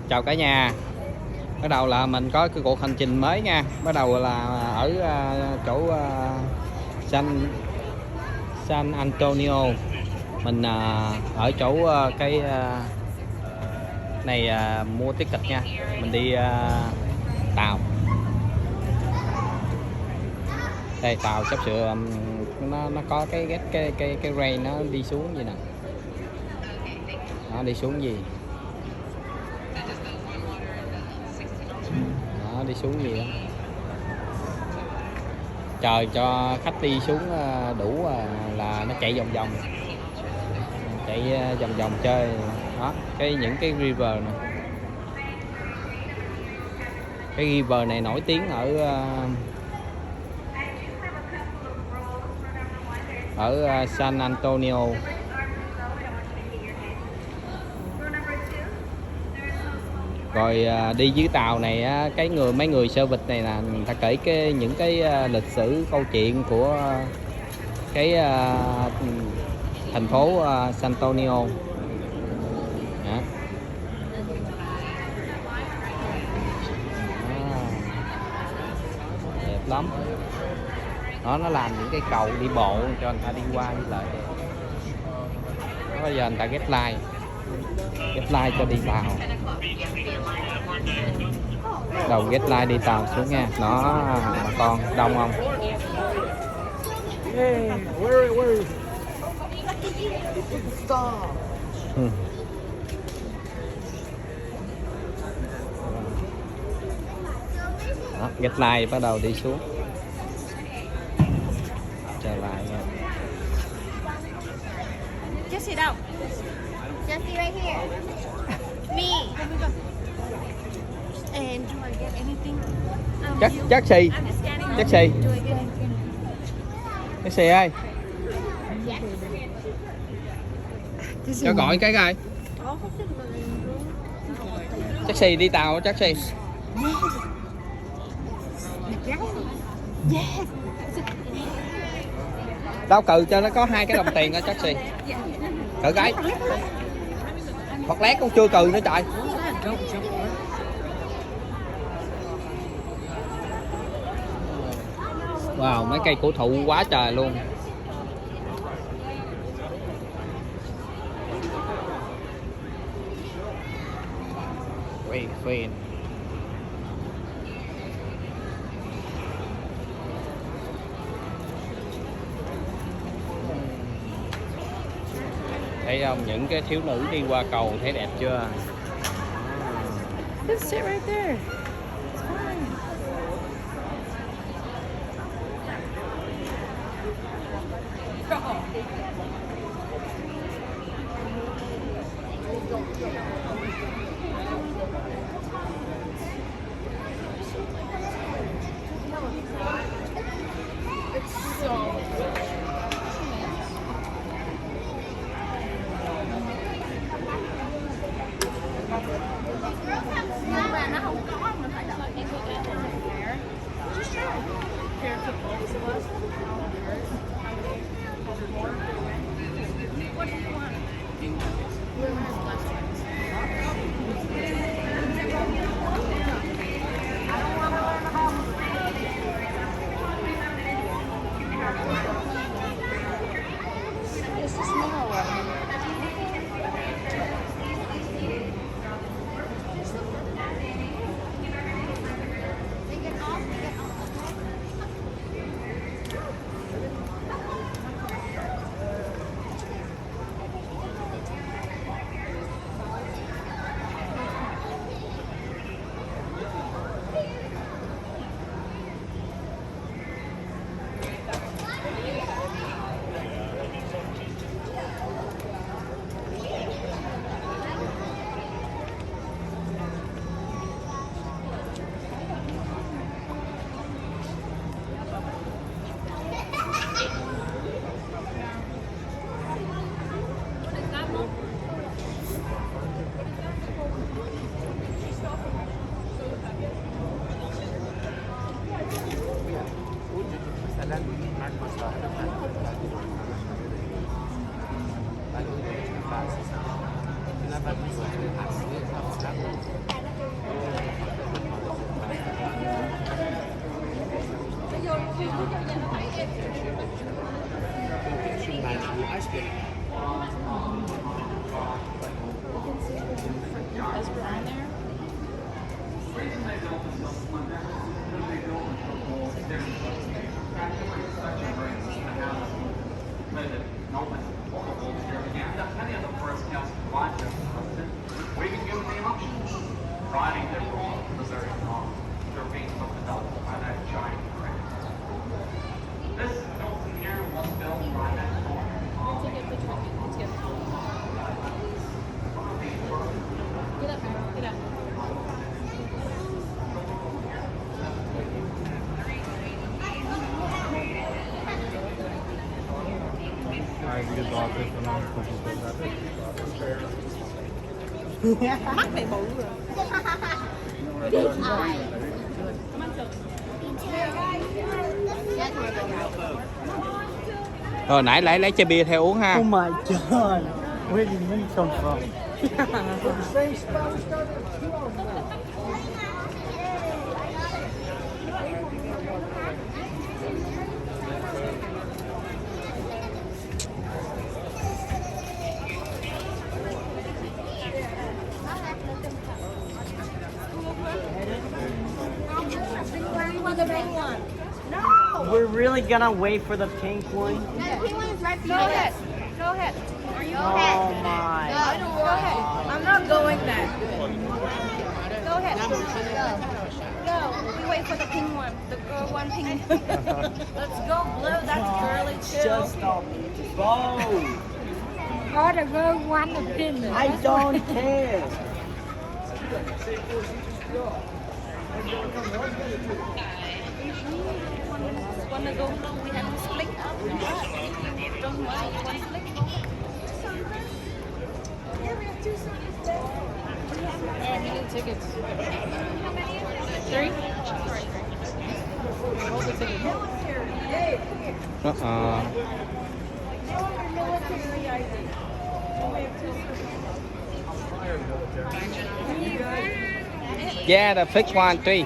Chào cả nhà. Bắt đầu là mình có cái cuộc hành trình mới nha. Bắt đầu là ở chỗ San San Antonio. Mình ở chỗ cái này mua ticket nha. Mình đi tàu. Đây tàu sắp sửa nó có cái ray nó đi xuống gì nè. Nó đi xuống gì? Nó đi xuống gì đó. Chờ cho khách đi xuống đủ là nó chạy vòng vòng, chạy vòng vòng chơi đó. Những cái river này, cái river này nổi tiếng ở San Antonio. Rồi đi dưới tàu này mấy người service này là người ta kể những cái lịch sử câu chuyện của cái thành phố San Antonio. Đó. Đẹp lắm. Đó, nó làm những cái cầu đi bộ cho người ta đi qua đi lại. Đó, bây giờ người ta ghép line cho đi tàu. Đầu ghét like đi tàu xuống nha. Nó bà con đông không? Đó, ghét like bắt đầu đi xuống. Trở lại nha. Jessie đâu? Jessie right here. Me. And do I get anything? Jessie. Jessie. Jessie ơi. Cho gọi cái coi. Jessie đi tàu Jessie. Đâu cừ cho nó có 2 cái đồng tiền đó Jessie. Cự cái. Hoặc lát con chưa cừ nữa trời. Wow, mấy cây cổ thụ quá trời luôn. Phên. Thấy không, những cái thiếu nữ đi qua cầu thấy đẹp chưa? Just sit right there. Nhưng mà nó không có, mình phải đợi đi cô ta không thể. Just try. Here for both of us. What do you want? Blue has less ones. This is small one. these were on there. We've been given the option, riding their role for the very long. They're being looked at by that giant crane. This Hilton here was built by that corner. Take a picture of it. Let's go. Get up, girl. Get up. Mắt mày bự rồi. Rồi nãy lấy chai bia theo uống ha. Oh my god. Where did money come from? The big one. We're really gonna wait for the pink one? The pink one is right behind us. Go ahead. Are you Oh my. Go ahead. I'm not going there. Go ahead. Go. We wait for the pink one. The girl one pink. Let's go blue. That's girly too. Just stop. Go. Oh, the girl one the pink. I don't care. Wanna go blue? We have to split up. Don't worry. You want to split? Alright, you need tickets. How many? 3? Hold the ticket. Yeah, the first one, 3.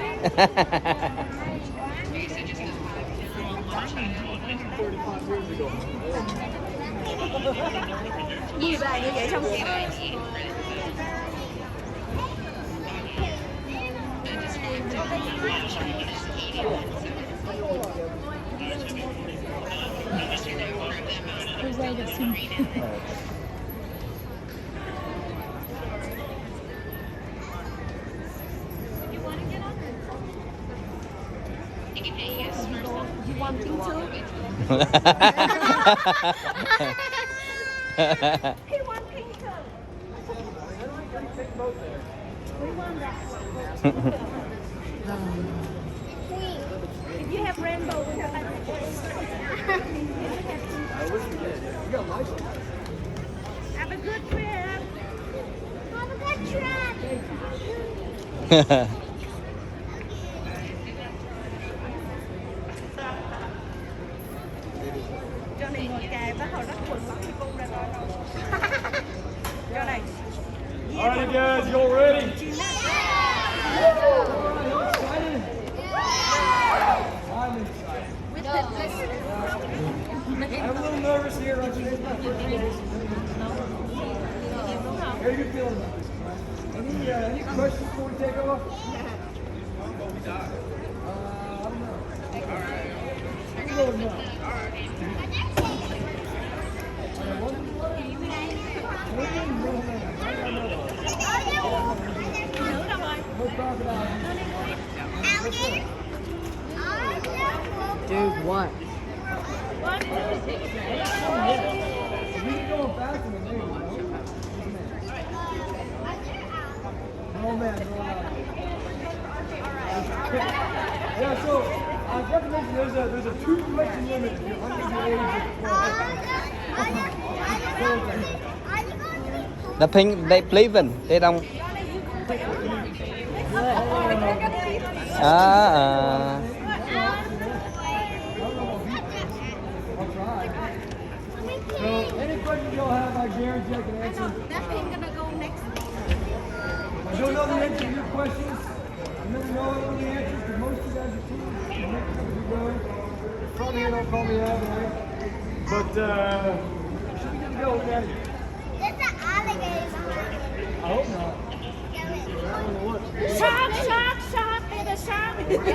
Nhiều bài như vậy xong You want pink too? He wants pink too. We want that one. If you have rainbow, we have like Have a good trip. Have a good trip. Cho này ngồi kề bắt đầu đắt quần lắm thì cung ra coi đâu. Cho này. All right, guys, you all ready? I'm a little nervous here. How you feeling about this? Any questions before we take off? I don't know. We'll go with no. Dude, what? You're going faster than me, no man, no man. Yeah, so I forgot to mention there's a 2-question limit if you're under the age of 12. The pink, they believe they don't. So, any questions y'all have, I guarantee I can answer. That pink gonna go next. I don't know the answer to your questions. I never know all the answers because most of you guys are teams. You make it as you go. Call me in, don't call me out, right? But, should we get to go, Daddy? There's an alligator. I hope not. Yeah, Let's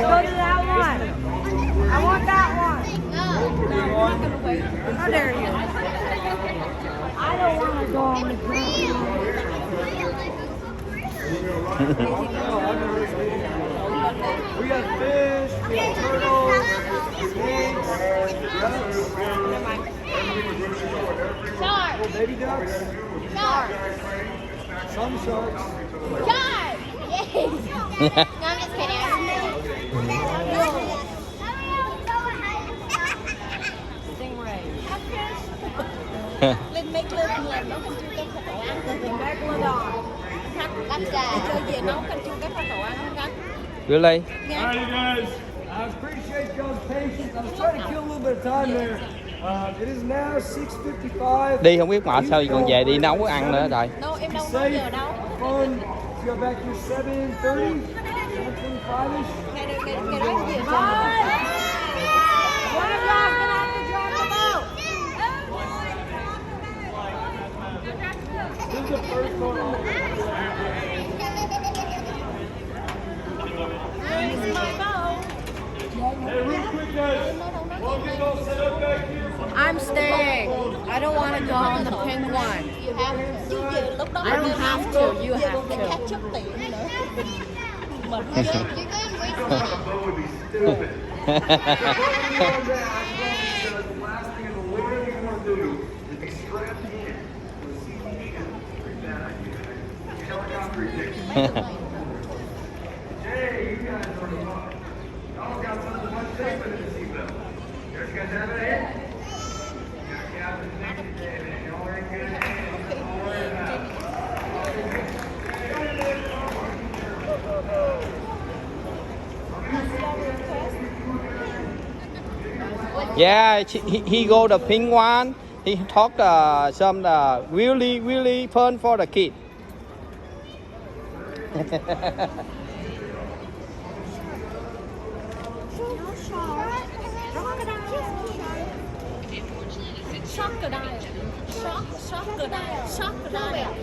go to that one. I want that one. How dare you? I don't want to go on the ground. We got fish, we got turtles, snakes, Shark! little baby ducks, Shark! some sharks. Shark! Yes! No, I'm just kidding. Lên make lên làm nấu canh chua cá kho tàu ăn từ tiền Megalodon. Cắt ra. Chơi gì nấu canh chua cá kho tàu ăn không canh? Really? All right, you guys. I appreciate y'all's patience. I was trying to kill a little bit of time there. It is now 6:55. Đi không biết mệt sao còn về đi nấu ăn nữa rồi. Đâu em đâu có Safe, giờ đâu. fun. See you back here 7:30, 7:25ish. Ngày đó gì vậy? One of y'all gonna have to drive the boat. This is the first one. Here's my boat. Hey, real quick, guys. We'll get all set up back here. I'm staying. I don't want to go on the pink one. You have to. I don't have to. You have to. Catch up tiền nữa. You're going The boat would be stupid. The last thing in the world you want to do is be strapped in with a CCTV. Bad idea. Helicopter ejected. Jay, you guys are the fun. Y'all got something much safer than a seatbelt. You guys have it here? Got Captain Nick today, man. Y'all are in good hands. Don't worry about it. Yeah, he go the pink one. He talk some really fun for the kid. Crocodile. Crocodile. Crocodile.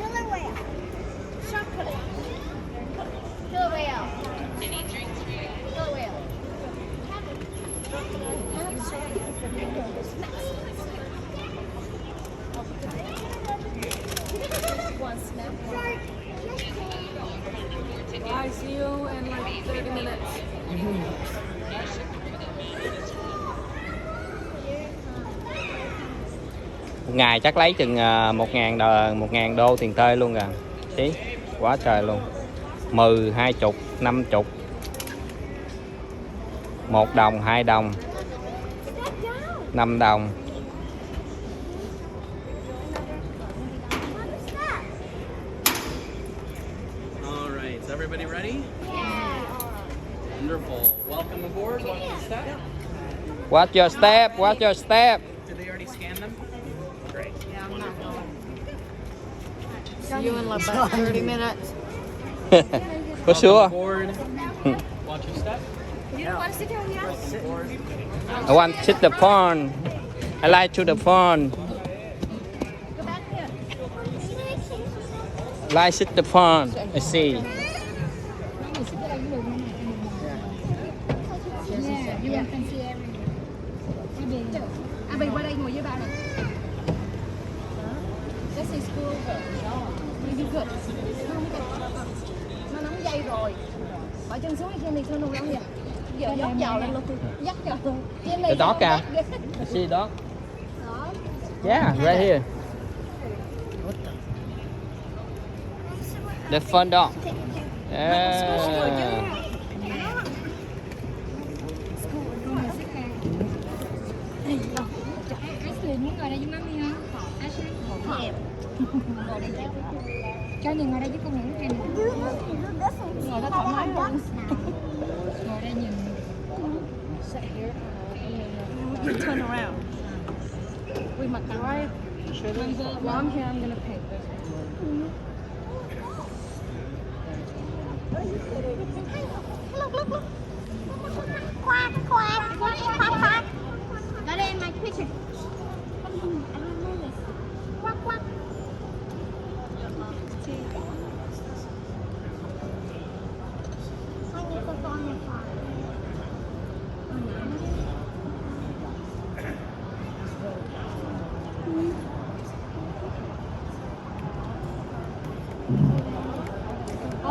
Killer whale. Killer whale. One snap. I see you in like 30 minutes. Một ngày chắc lấy chừng 1.000 đô tiền thuê luôn rồi. Ý, quá trời luôn. 10, 20, 50, 1 đồng, 2 đồng, 5 đồng. All right, is everybody ready? Wonderful. Welcome aboard. Watch your step. Watch your step, watch your step. Did they already scan them? Great. See you in like about 30 minutes. For sure. Aboard. Watch your step. You don't want to sit down here? Aboard. I want to sit the phone. I like to the phone. Go back here. Like sit the phone. I see. Yeah, you can see everything. À, Bình qua đây ngồi với ba này. This is cool. Really good. Nó nắm dây rồi. Bỏ chân xuống trên này cho nó nóng vậy. Giờ dốc dầu lên luôn. Dắt vào. Trên này. The dog à? I see the dog. Yeah, right here. The fun dog. Yeah. Ashley muốn ngồi đây với mami hả? Ashley. Cho nhìn ngồi đây với con ngủ trên này. Ngồi đó thoải mái hơn. Ngồi đây nhìn. Sit here. You turn around. We must drive. While I'm here, I'm gonna paint this. Quack, quack, quack, quack, quack. Got it in my picture. I don't know this. Quack, quack.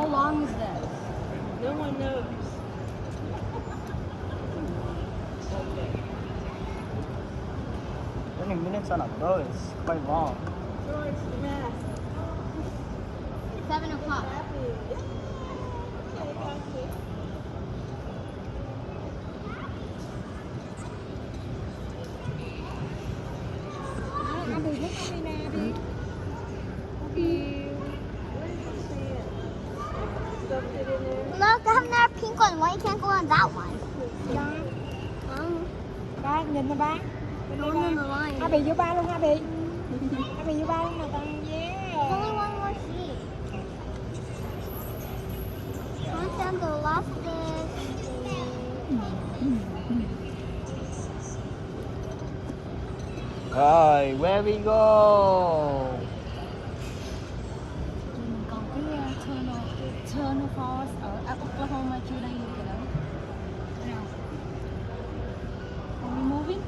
How long is this? No one knows. 20 minutes on a boat is quite long. George, the mask. 7 o'clock. Abby, look at me, Abby. Abby. Stuffed it in there. Look, I'm not pink one. Why you can't go on that one? Ba, nhìn nè ba. Bên đây ba. Abby vô ba luôn, Abby. Abby vô ba luôn nè con. There's only Yeah. one more sheet. Count down the last bit. Rồi, where we go? Mình còn cái Turner Falls ở Oklahoma chưa đây kìa đó. Nào. Are we moving?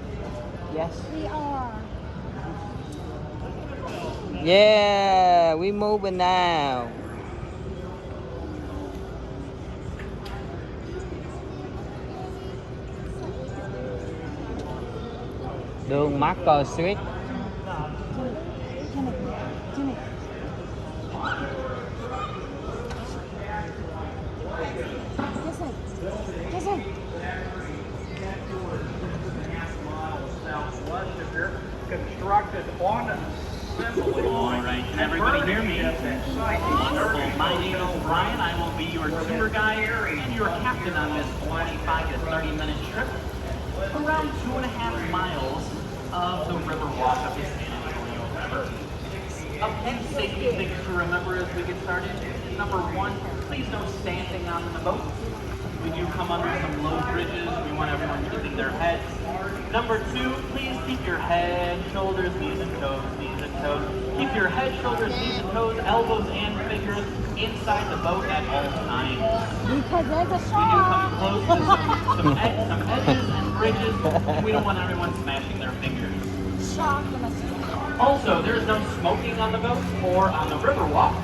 Yes. We are. Yeah, we moving now. Đường Market Street. Trên này. Jason. Southwest of here, constructed on assembly. All right, can everybody hear me? Wonderful. My name is Brian. I will be your tour guide and your captain on this 25 to 30 minute trip around 2.5 miles of the river walk of the San Antonio River. A few safety things to remember as we get started. Number one, please no standing on the boat. We do come under some low bridges. We want everyone keeping their heads. Number two, please keep your head, shoulders, knees and toes, knees and toes. Keep your head, shoulders, knees and toes, elbows and fingers inside the boat at all times. Because there's a We do come shark. close to some edges and bridges. We don't want everyone smashing their fingers. Shark in a sea. Also, there's no smoking on the boat or on the river walk.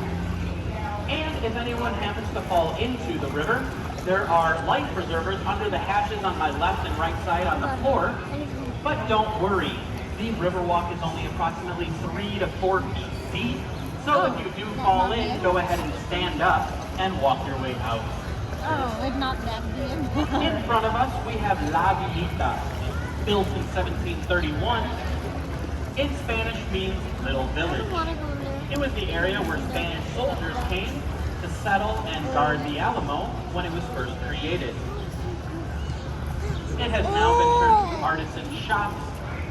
And if anyone happens to fall into the river, there are life preservers under the hatches on my left and right side on the floor. But don't worry, the river walk is only approximately 3 to 4 feet deep. So if you do fall in, go ahead and stand up and walk your way out. Oh, it's not that big. In front of us, we have La Villita, built in 1731. In Spanish means little village. It was the area where Spanish soldiers came to settle and guard the Alamo when it was first created. It has now been turned to artisan shops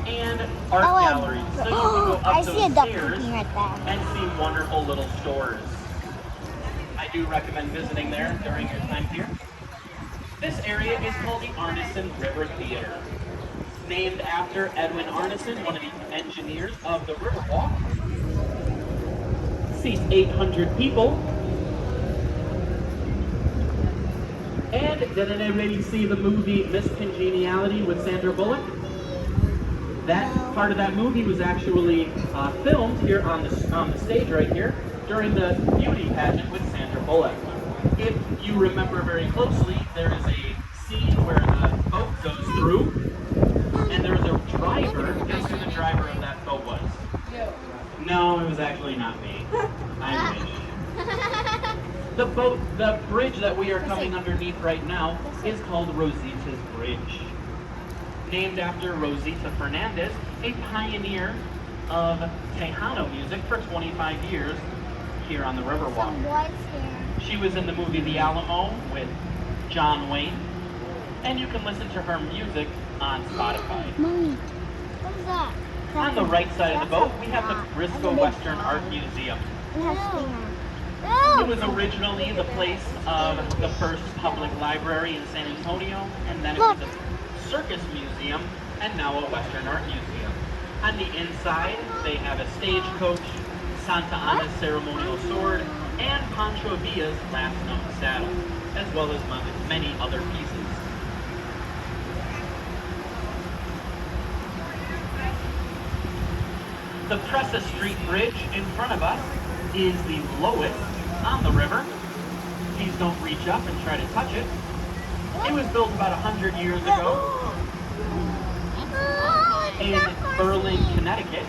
and art galleries, so you can go I up see a those duck stairs cooking right there. and see wonderful little stores. I do recommend visiting there during your time here. This area is called the Arneson River Theater, named after Edwin Arneson, one of the engineers of the Riverwalk. Seats 800 people. And did anybody see the movie Miss Congeniality with Sandra Bullock? That part of that movie was actually filmed here on the stage right here during the beauty pageant with Sandra Bullock. If you remember very closely, there is a scene where the boat goes through, and there's a driver. Guess who the driver of that boat was? No, it was actually not me. I wish. The bridge that we are coming underneath right now is called Rosita's Bridge. Named after Rosita Fernandez, a pioneer of Tejano music for 25 years here on the Riverwalk. She was in the movie The Alamo with John Wayne, and you can listen to her music on Spotify. Mommy, what is that? On the right side of the boat, we have the Briscoe Western Art Museum. It has It was originally the place of the first public library in San Antonio, and then it was a circus museum, and now a Western art museum. On the inside, they have a stagecoach, Santa Ana's ceremonial sword, and Pancho Villa's last known saddle, as well as many other pieces. The Presa Street Bridge in front of us is the lowest on the river. Please don't reach up and try to touch it. It was built about 100 years ago in Berlin, Connecticut.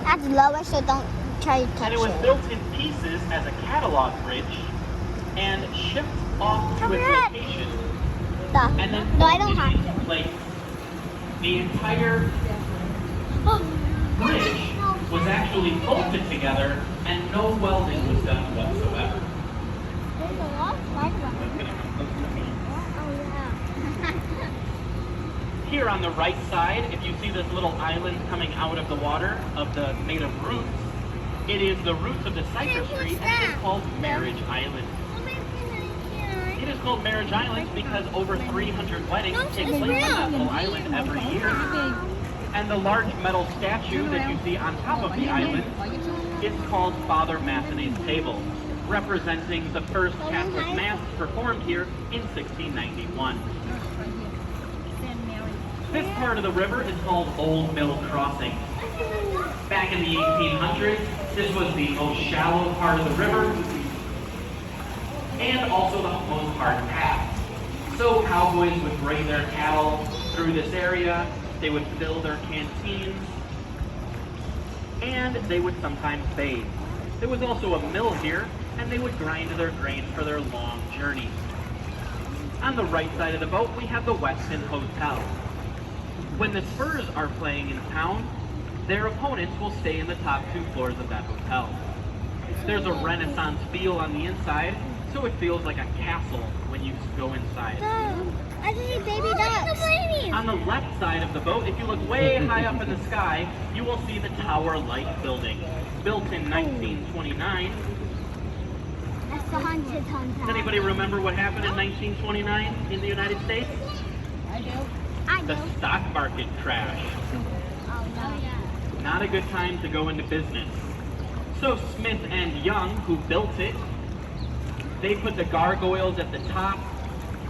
That's lower, so don't try to touch And it was it. built in pieces as a catalog bridge and shipped off to its location. And then No, I don't put it have into place. The entire bridge was actually bolted together and no welding was done whatsoever. There's a lot of light on it. Here on the right side, if you see this little island coming out of the water made of roots, it is the roots of the cypress tree and it is called Marriage Island. It is called Marriage Island because over 300 weddings take place on that little island every year. And the large metal statue that you see on top of the island is called Father Matheny's Table, representing the first Catholic Mass performed here in 1691. This part of the river is called Old Mill Crossing. Back in the 1800s, this was the most shallow part of the river and also the most hard path. So cowboys would bring their cattle through this area, they would fill their canteens, and they would sometimes bathe. There was also a mill here, and they would grind their grain for their long journey. On the right side of the boat, we have the Westin Hotel. When the Spurs are playing in town, their opponents will stay in the top 2 floors of that hotel. There's a Renaissance feel on the inside, so it feels like a castle when you go inside. I just see baby ducks. On the left side of the boat, if you look way high up in the sky, you will see the Tower Light Building, built in 1929. That's the haunted town. Does anybody remember what happened in 1929 in the United States? I do. The stock market crash. Oh, no. Not a good time to go into business. So Smith and Young, who built it, they put the gargoyles at the top,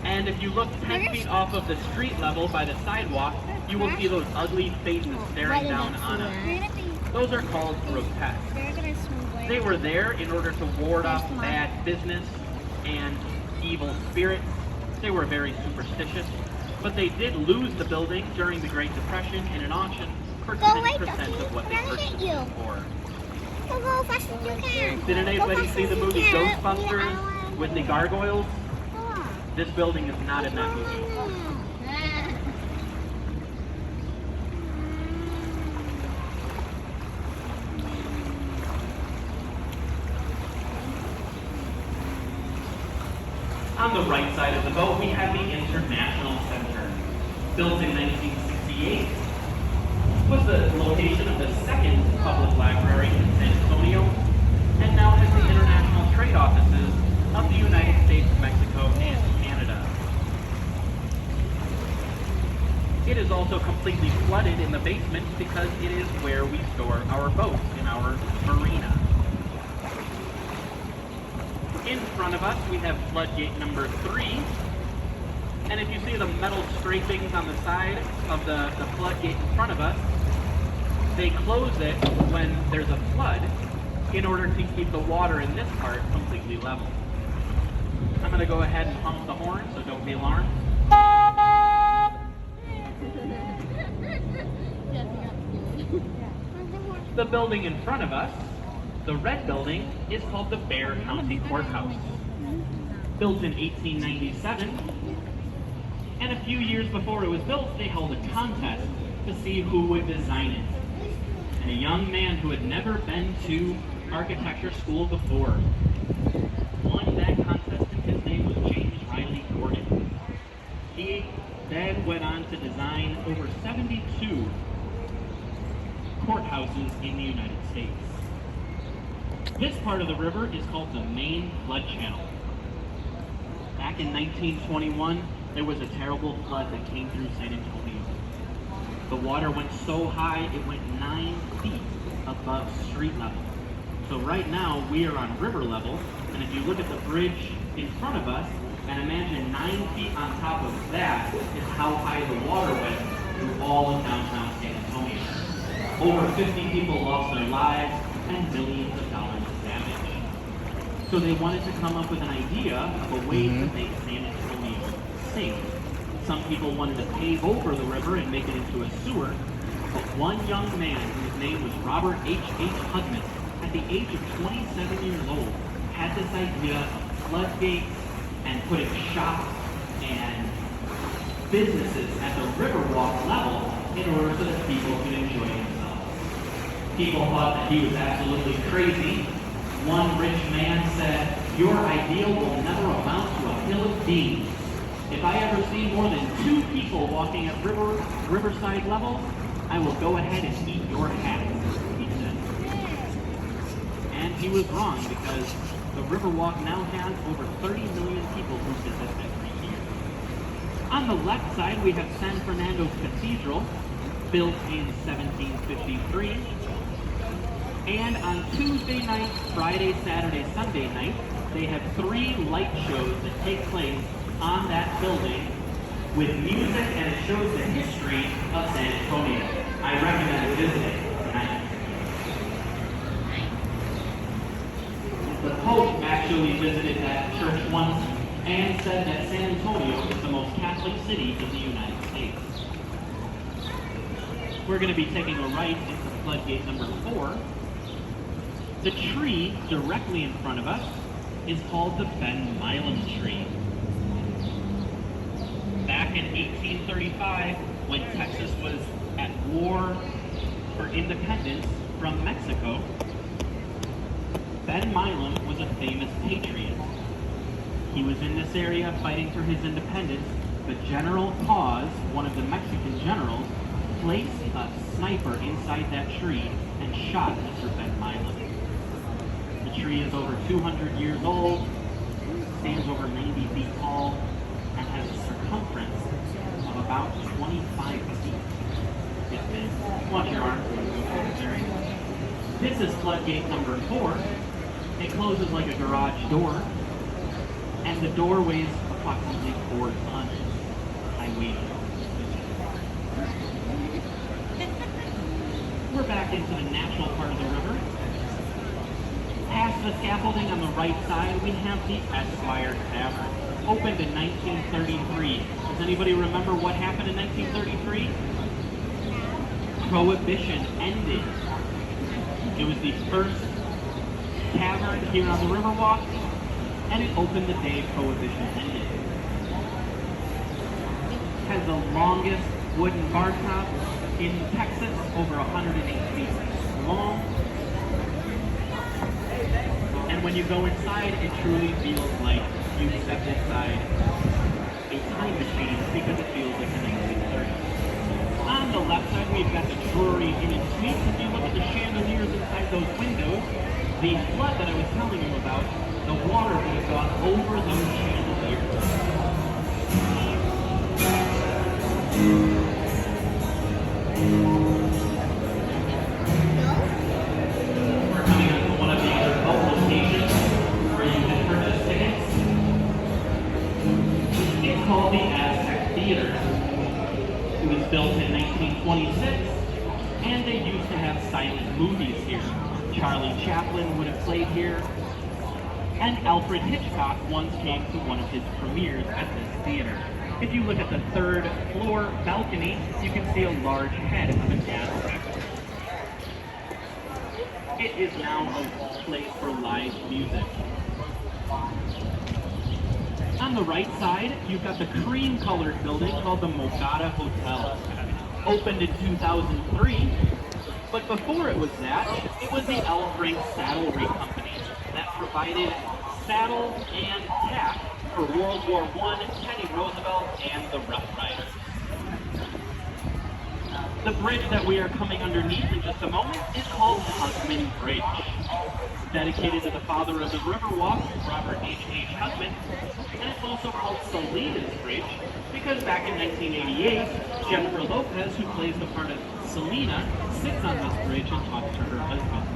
and if you look 10 feet off of the street level by the sidewalk, you will see those ugly faces staring down on us. Those are called grotesques. They were there in order to ward off bad business and evil spirits. They were very superstitious, but they did lose the building during the Great Depression in an auction for 10% of what they purchased it for. Go as fast as you can. Did anybody see the movie Ghostbusters with the gargoyles? This building is not in that movie. On the right side of the boat, we have the International Center. Built in 1968, was the location of the second public library in San Antonio, and now has the international trade offices of the United States, Mexico, and Canada. It is also completely flooded in the basement because it is where we store our boats in our marina. In front of us, we have floodgate number 3. And if you see the metal scrapings on the side of the floodgate in front of us, they close it when there's a flood in order to keep the water in this part completely level. I'm going to go ahead and honk the horn, so don't be alarmed. The building in front of us, the red building, is called the Bexar County Courthouse. Built in 1897, and a few years before it was built, they held a contest to see who would design it. And a young man who had never been to architecture school before won that contest, and his name was James Riley Gordon. He then went on to design over 72 courthouses in the United States. This part of the river is called the Main Flood Channel. Back in 1921, there was a terrible flood that came through San Antonio. The water went so high, it went 9 feet above street level. So right now, we are on river level, and if you look at the bridge in front of us, and imagine 9 feet on top of that is how high the water went through all of downtown San Antonio. Over 50 people lost their lives, and millions of dollars of damage. So they wanted to come up with an idea of a way to make San Antonio safe. Some people wanted to pave over the river and make it into a sewer, but one young man whose name was Robert H. Hudman, at the age of 27 years old, had this idea of floodgates and putting shops and businesses at the Riverwalk level in order so that people could enjoy themselves. People thought that he was absolutely crazy. One rich man said, "Your ideal will never amount to a hill of beans. If I ever see more than 2 people walking at riverside level, I will go ahead and eat your hats," he said. And he was wrong, because the Riverwalk now has over 30 million people who visit every year. On the left side, we have San Fernando's Cathedral, built in 1753. And on Tuesday night, Friday, Saturday, Sunday night, they have 3 light shows that take place on that building with music, and it shows the history of San Antonio. I recommend visiting tonight. The Pope actually visited that church once and said that San Antonio is the most Catholic city in the United States. We're going to be taking a right into floodgate number 4. The tree directly in front of us is called the Ben Milam tree. Back in 1835, when Texas was at war for independence from Mexico, Ben Milam was a famous patriot. He was in this area fighting for his independence, but General Paz, one of the Mexican generals, placed a sniper inside that tree and shot Mr. Ben Milam. The tree is over 200 years old, stands over 90 feet tall, and has a circumference of about 25 feet. Watch your arm. This is floodgate number 4. It closes like a garage door, and the door weighs approximately 4 tons. I weighed it. We're back into the natural part of the river. Past the scaffolding on the right side, we have the Esquire Tavern, opened in 1933. Does anybody remember what happened in 1933? Prohibition ended. It was the first tavern here on the Riverwalk, and it opened the day Prohibition ended. It has the longest wooden bar top in Texas, over 108 feet long. And when you go inside, it truly feels like you stepped inside a time machine, because it feels like the 1930s. On the left side, we've got the Drury Inn and Suites. If you look at the chandeliers inside those windows, the flood that I was telling you about, the water would have gone over those chandeliers. We're coming up to one of the other boat locations where you can purchase tickets. It's called the Aztec Theater. It was built in 1926, and they used to have silent movies here. Charlie Chaplin would have played here, and Alfred Hitchcock once came to one of his premieres at this theater. If you look at the 3rd floor balcony, you can see a large head of an Aztec. It is now a place for live music. On the right side, you've got the cream-colored building called the Mogada Hotel. Opened in 2003, but before it was that, it was the Elfring Saddlery Company that provided saddles and tack for World War I, Teddy Roosevelt, and the Rough Riders. The bridge that we are coming underneath in just a moment is called Hudman Bridge. Dedicated to the father of the Riverwalk, Robert H. Hudman, and it's also called Selena's Bridge because back in 1988, Jennifer Lopez, who plays the part of Selena, sits on this bridge and talks to her husband.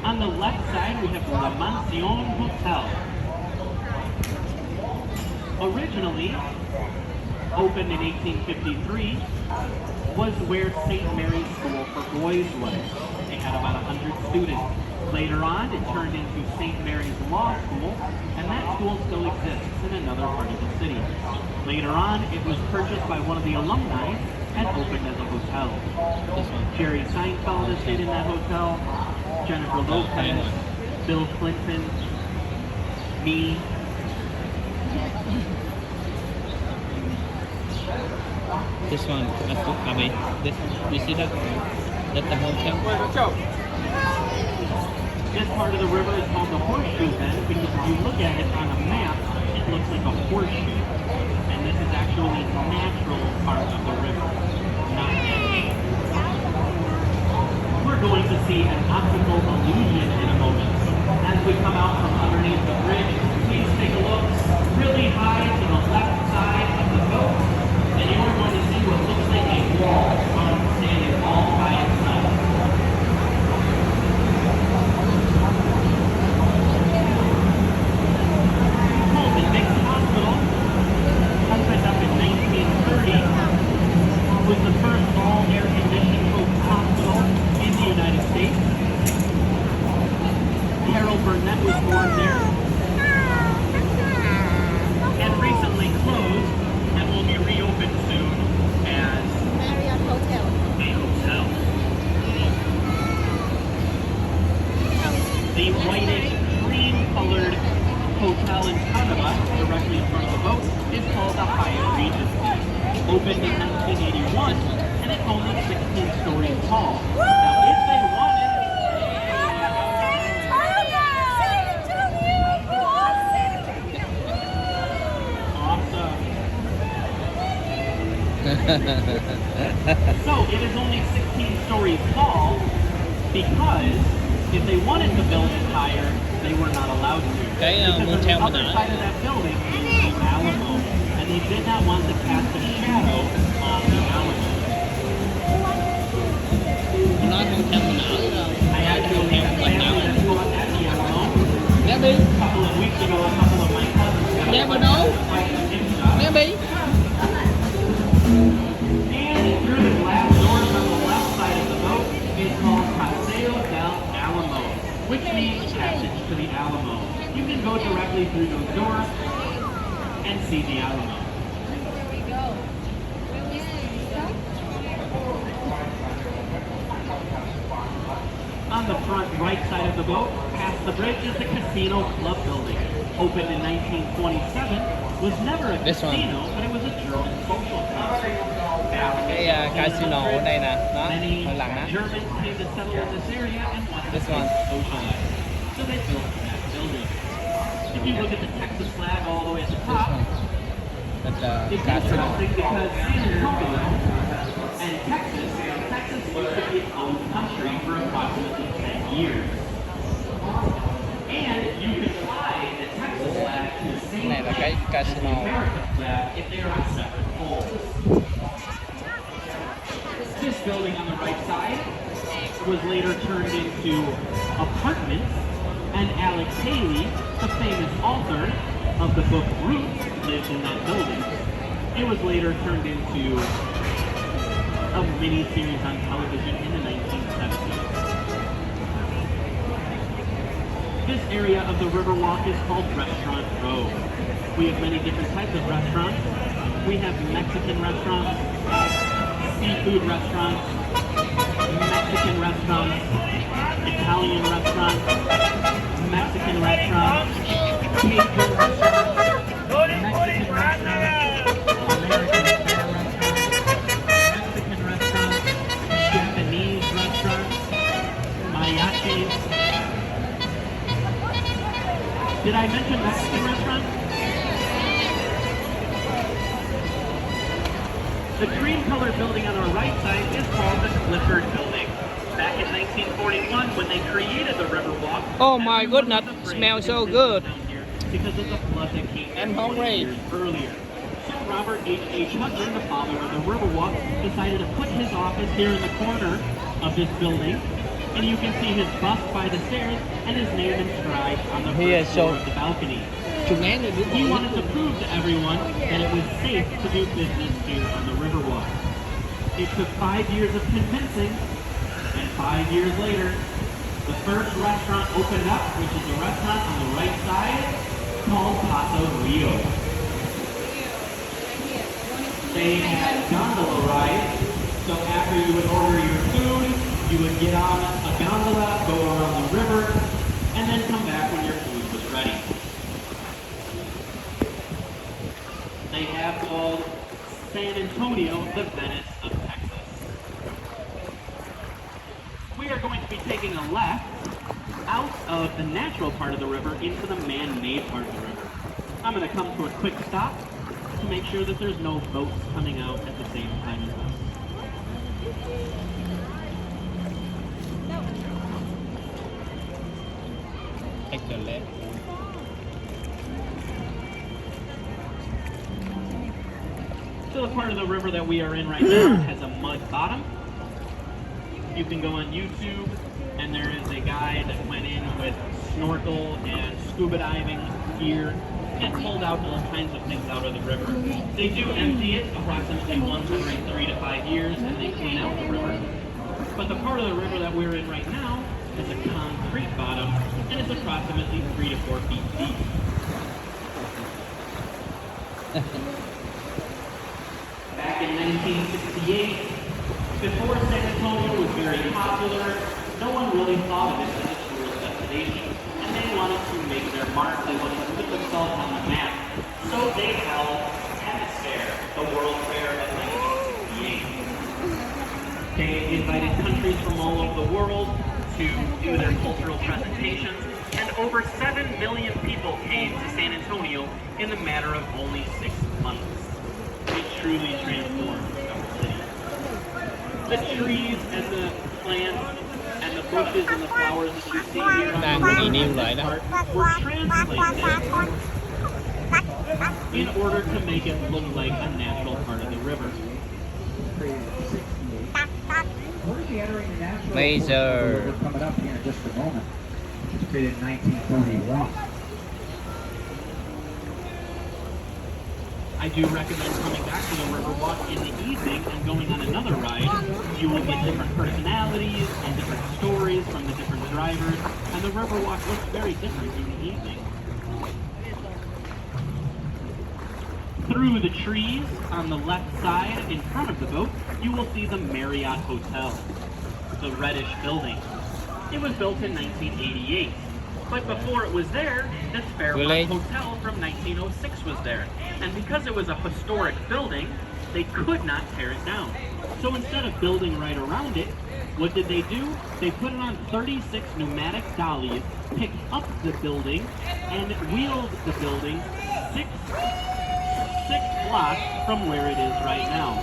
On the left side, we have La Mansion Hotel. Originally opened in 1853, was where St. Mary's School for Boys was. They had about 100 students. Later on, it turned into St. Mary's Law School, and that school still exists in another part of the city. Later on, it was purchased by one of the alumni and opened as a hotel. Jerry Seinfeld has stayed in that hotel, Jennifer Lopez, Bill Clinton, me. This one, I mean, this, you see that? That's the hotel. This part of the river is called the Horseshoe Bend because if you look at it on a map, it looks like a horseshoe. And this is actually the natural part of the river, not man-made. We're going to see an optical illusion in a moment. As we come out from underneath the bridge, please take a look really high to the left side of the boat, and you are going to see what looks like a wall standing all by itself. Pullman Mixed Hospital, opened up in 1930, was the first all-air-conditioned hospital in the United States. Harold Burnett was born there and recently closed and will be reopened soon as Marriott Hotel. a hotel. The whitish cream-colored hotel in front of us, directly in front of the boat, is called the Hyatt Regency. Opened in 1981, and it's only 16 stories tall. Now, if they wanted, so it is only 16 stories tall because if they wanted to build it higher, they were not allowed to. Cái Because on the motel other mình side of that building is the Alamo, and they did not want to cast a shadow on the Alamo. nói hotel mình ở đâu. I actually have family that fought at the Alamo. Bé Bi, A couple of weeks ago, a couple of my cousins got Never know. quite a gift shop. bé Bi. And through the glass doors on the left side of the boat is called Paseo del Alamo, which means passage to the Alamo. You can go directly through those doors and see the Alamo. On the front right side of the boat, past the bridge, is the Casino Club building. Opened in 1927, was never a This one. casino, but it was a German social club. Cái casino ở đây nè, đó, Many hơi lặng á. Germans came to settle in this area and wanted This to one. socialize. So they built that building. If you look at the Texas flag all the way at the This top, one. That's the it's casino. interesting because San Antonio and Texas used to be its own country for approximately 10 years. And you could fly the Texas flag to the Cái same này là cái height as the casino. American flag if they are on separate poles. This building on the right side was later turned into apartments, and Alex Haley, the famous author of the book Roots, lived in that building. It was later turned into a mini-series on television in the 1970s. This area of the Riverwalk is called Restaurant Row. We have many different types of restaurants. We have Mexican restaurants, seafood restaurants, Mexican restaurants, Italian restaurants, Mexican restaurants, Cajun restaurants, Mexican restaurants, American style restaurants, Mexican restaurants, Japanese restaurants, mariachis. Did I mention Mexican restaurants? The cream-colored building on our right side is called the Clifford Building. Back in 1941, when they created the Riverwalk, Oh my everyone goodness, was afraid smells to so visit good. down here because of the flood that came I'm 20 hungry. years earlier. So Robert H. Hudson, the father of the Riverwalk, decided to put his office here in the corner of this building. And you can see his bust by the stairs and his name inscribed on the He is first floor so- of the balcony. Chúng én rồi He wanted to prove to everyone that it was safe to do business here on the Riverwalk. It took 5 years of convincing, and 5 years later, the first restaurant opened up, which is the restaurant on the right side, called Paso Rio. They had gondola rides, so after you would order your food, you would get on a gondola, go around the river, and then come back when your food was ready. They have called San Antonio the Venice of Texas. We are going to be taking a left out of the natural part of the river into the man-made part of the river. I'm going to come to a quick stop to make sure that there's no boats coming out at the same time as us. Take the left. So the part of the river that we are in right now has a mud bottom. You can go on YouTube, and there is a guy that went in with snorkel and scuba diving gear and pulled out all kinds of things out of the river. They do empty it approximately once every 3 to 5 years, and they clean out the river. But the part of the river that we're in right now has a concrete bottom, and it's approximately 3 to 4 feet deep. Back in 1968, before San Antonio was very popular, no one really thought of it as a tourist destination, and they wanted to make their mark, they wanted to put themselves on the map, so they held Tennis Fair, the World Fair of 1968. They invited countries from all over the world to do their cultural presentations, and over 7 million people came to San Antonio in the matter of only 6 months. It truly transformed our city. The trees and the plants and the bushes and the flowers that you see here on Đang the bị níu river lại đó. were transplanted in order to make it look like a natural part of the river. We're going to be entering the natural Laser. We're coming up here in just a moment. It was created in 1941. I do recommend coming back to the Riverwalk in the evening and going on another ride. You will get different personalities and different stories from the different drivers, and the Riverwalk looks very different in the evening. Through the trees on the left side in front of the boat, you will see the Marriott Hotel, the reddish building. It was built in 1988. But before it was there, the Fairmont Hotel from 1906 was there. And because it was a historic building, they could not tear it down. So instead of building right around it, what did they do? They put it on 36 pneumatic dollies, picked up the building, and wheeled the building six blocks from where it is right now.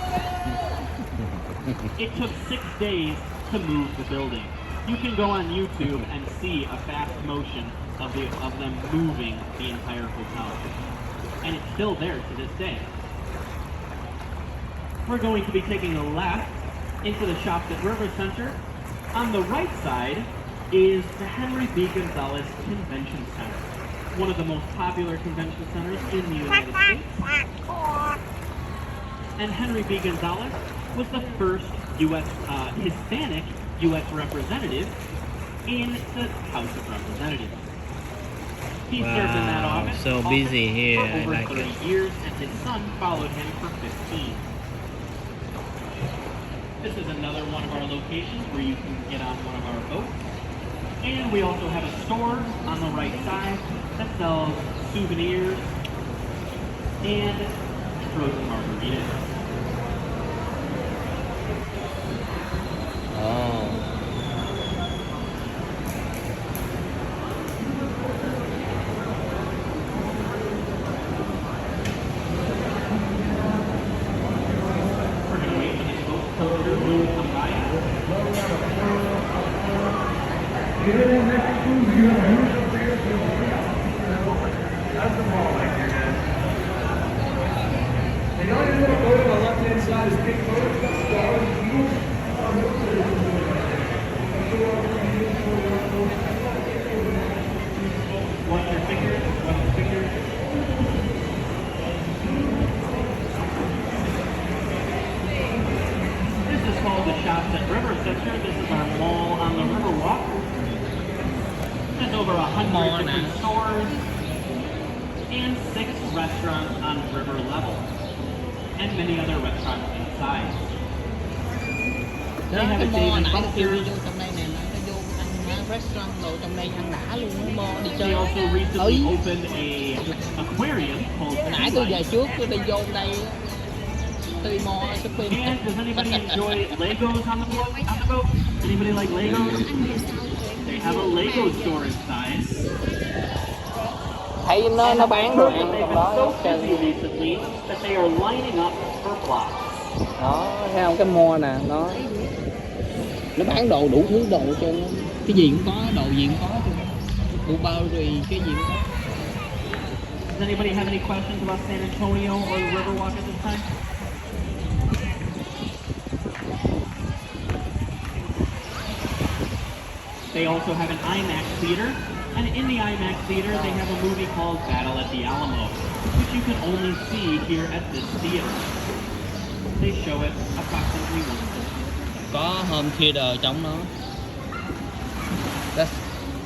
It took 6 days to move the building. You can go on YouTube and see a fast motion of them moving the entire hotel. And it's still there to this day. We're going to be taking a left into the Shops at River Center. On the right side is the Henry B. Gonzalez Convention Center, one of the most popular convention centers in the United States. And Henry B. Gonzalez was the first Hispanic U.S. representative in the House of Representatives. He served in that office so busy here. for over I like 30 it. years, and his son followed him for 15. This is another one of our locations where you can get on one of our boats. And we also have a store on the right side that sells souvenirs and frozen margaritas. Oh. We're going to wait for this boat to come through when we come by. That's the ball right here, guys. And the only little boat on the left-hand side is big boat. Watch your fingers, watch your fingers. This is called the Shops at River Center. This is our mall over 100 different stores and 6 restaurants on river level, and many other restaurants inside. They have a Dave and Buster's. They also recently opened a aquarium called Seaway. And does anybody enjoy Legos on the boat? Anybody like Legos? They have a Lego store inside. Thấy nó bán đồ ăn They've trong been đó. so busy recently that they are lining up for blocks. Đó, thấy không, cái mall nè, nó bán đồ đủ thứ đồ cho nó. Cái gì cũng có, đồ gì cũng có. Burberry, cái gì cũng có. Does anybody have any questions about San Antonio or the Riverwalk at this time? They also have an IMAX theater, and in the IMAX theater they have a movie called Battle at the Alamo, which you can only see here at this theater. They show it approximately once a week. Có home theater trong nó. That's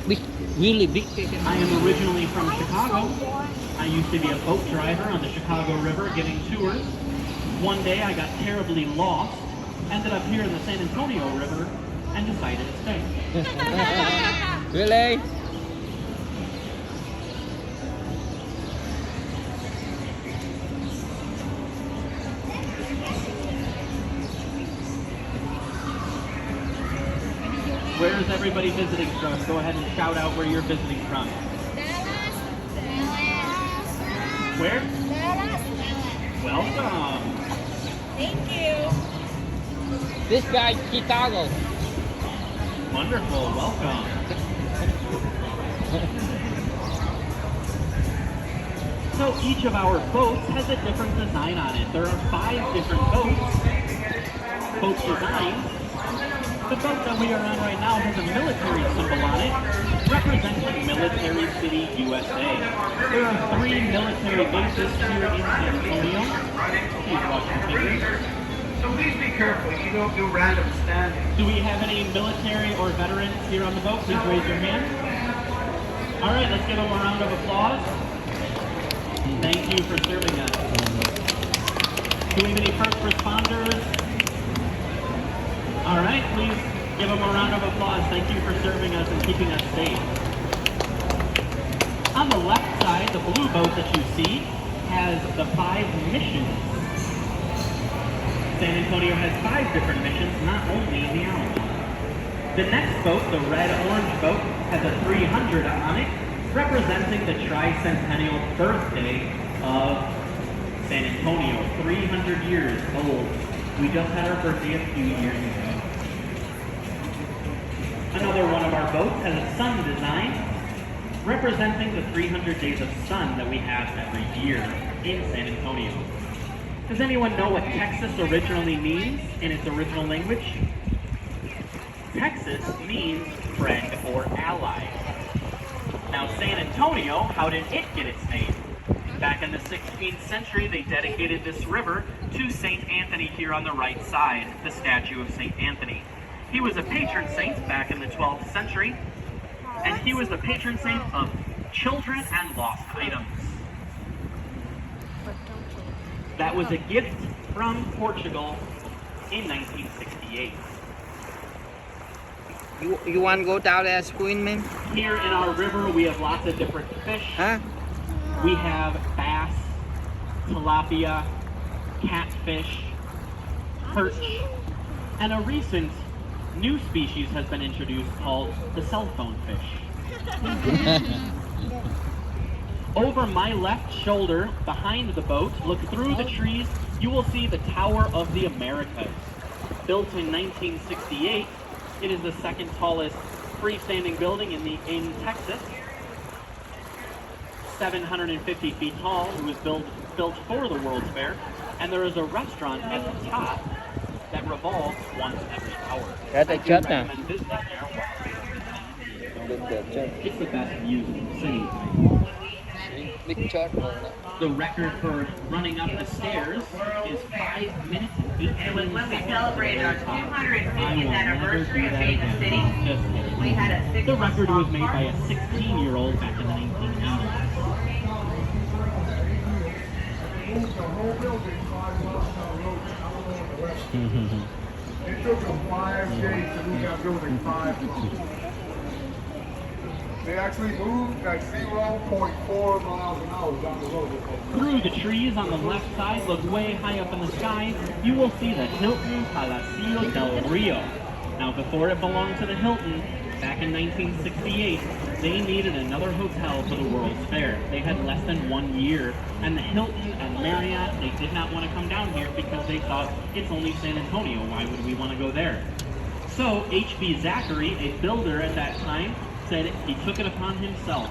big, really big. I am originally from Chicago. I used to be a boat driver on the Chicago River giving tours. One day I got terribly lost, ended up here in the San Antonio River, and decided to stay. Really? Where is everybody visiting from? Go ahead and shout out where you're visiting from. Where? Welcome. Thank you. This guy Chicago. Wonderful. Welcome. So each of our boats has a different design on it. There are 5 different boat designs. The boat that we are on right now has a military symbol on it, representing Military City, USA. There are 3 military bases here in San Antonio. Please watch your fingers. So please be careful, you don't do random standing. Do we have any military or veterans here on the boat? Please raise your hand. All right, let's give them a round of applause. Thank you for serving us. Do we have any first responders? All right, please give them a round of applause. Thank you for serving us and keeping us safe. On the left side, the blue boat that you see has the 5 missions. San Antonio has 5 different missions, not only the Alamo. The next boat, the red-orange boat, has a 300 on it, representing the tricentennial birthday of San Antonio, 300 years old. We just had our birthday a few years ago. Another one of our boats has a sun design, representing the 300 days of sun that we have every year in San Antonio. Does anyone know what Texas originally means in its original language? Texas means friend or ally. Now San Antonio, how did it get its name? Back in the 16th century, they dedicated this river to St. Anthony here on the right side, the statue of St. Anthony. He was a patron saint back in the 12th century, and he was the patron saint of children and lost items. That was a gift from Portugal in 1968. You want to go down there swimming, man? Here in our river, we have lots of different fish. Huh? We have bass, tilapia, catfish, perch, and a recent new species has been introduced called the cell phone fish. Over my left shoulder, behind the boat, look through the trees, you will see the Tower of the Americas. Built in 1968, it is the second tallest freestanding building in Texas. 750 feet tall. It was built for the World's Fair, and there is a restaurant at the top that revolves once every hour. That's a church now. Recommend visiting there while it's the best view in the city. Big church. The record for running up the stairs is 5 minutes and It was when we celebrated our 250th anniversary of being the city. We had a 6 The record was made by a 16-year-old back in the 1980s. It took them 5 days to move that building 5 times. They actually moved at 0.4 miles an hour down the road. Through the trees on the left side, look way high up in the sky, you will see the Hilton Palacio del Rio. Now, before it belonged to the Hilton, back in 1968, they needed another hotel for the World's Fair. They had less than 1 year, and the Hilton and Marriott, they did not want to come down here because they thought, it's only San Antonio, why would we want to go there? So H.B. Zachary, a builder at that time, said he took it upon himself.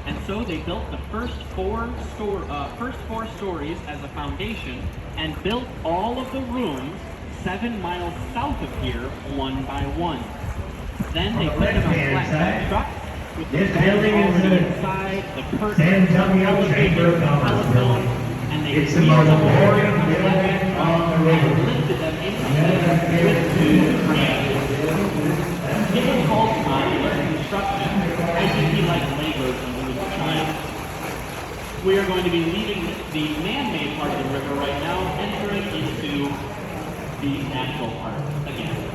And so they built the first four stories as a foundation and built all of the rooms 7 miles south of here, one by one. Then they put them on flatbed trucks with the building all inside, the curtains, the elevator, the telephone, and they wheeled them over on the flatbed truck and lifted them into the air with 2 cranes. It was called modular construction. I think he liked Legos when he was a child. We are going to be leaving the man-made part of the river right now, entering into the natural part again.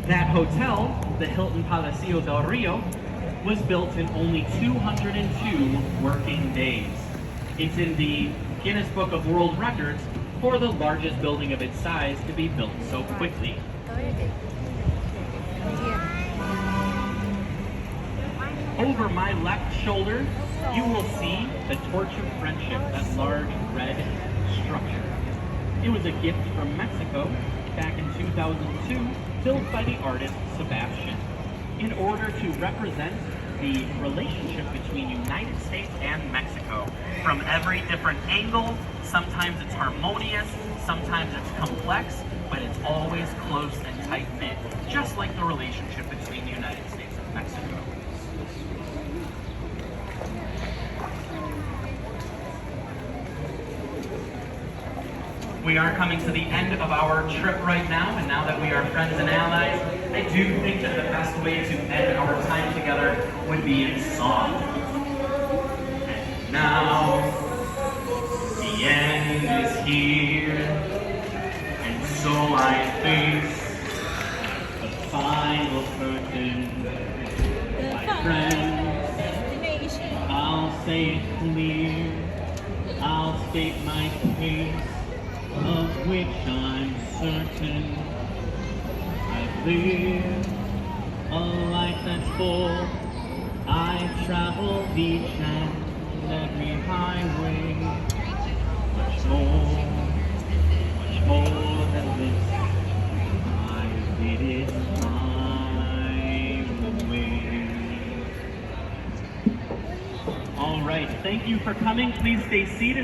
That hotel, the Hilton Palacio del Rio, was built in only 202 working days. It's in the Guinness Book of World Records for the largest building of its size to be built so quickly. Over my left shoulder, you will see the Torch of Friendship, that large red structure. It was a gift from Mexico back in 2002, built by the artist Sebastian, in order to represent the relationship between United States and Mexico from every different angle. Sometimes it's harmonious, sometimes it's complex, but it's always close and tight-knit, just like the relationship between the United States and Mexico. We are coming to the end of our trip right now, and now that we are friends and allies, I do think that the best way to end our time together would be in song. And now, the end is here, and so I face the final curtain. My friends, I'll say it clear, I'll state my case, of which I'm certain. I've lived a life that's full. I've traveled each and every highway. Much more than this. I did it my way. All right, thank you for coming. Please stay seated.